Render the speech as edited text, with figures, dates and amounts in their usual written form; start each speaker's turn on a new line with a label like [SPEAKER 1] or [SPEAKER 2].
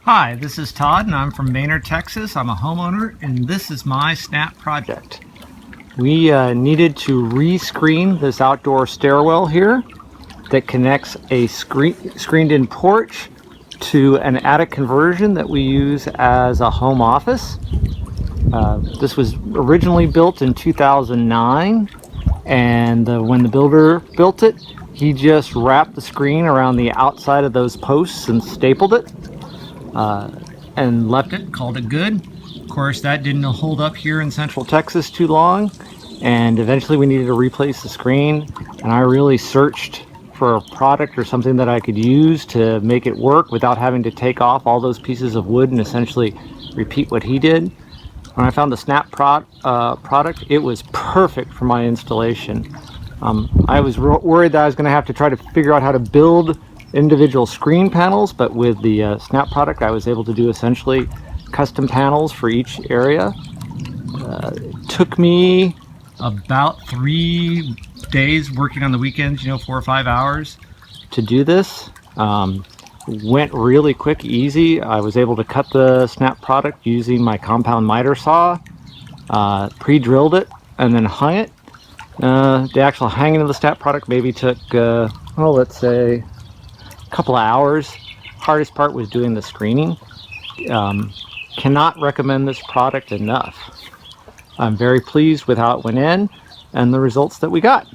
[SPEAKER 1] Hi, this is Todd and I'm from Maynard, Texas. I'm a homeowner and this is my SNAPP project. We needed to rescreen this outdoor stairwell here that connects a screened-in porch to an attic conversion that we use as a home office. This was originally built in 2009, and when the builder built it, he just wrapped the screen around the outside of those posts and stapled it. And left it, called it good. Of course, that didn't hold up here in Central Texas too long, and eventually we needed to replace the screen, and I really searched for a product or something that I could use to make it work without having to take off all those pieces of wood and essentially repeat what he did. When I found the SNAPP product, it was perfect for my installation. I was worried that I was going to have to try to figure out how to build individual screen panels, but with the SNAPP product I was able to do essentially custom panels for each area. It took me about 3 days working on the weekends, 4 or 5 hours to do this. Went really quick, easy. I was able to cut the SNAPP product using my compound miter saw, pre-drilled it and then hung it. The actual hanging of the SNAPP product maybe took let's say couple of hours. Hardest part was doing the screening. Cannot recommend this product enough. I'm very pleased with how it went in and the results that we got.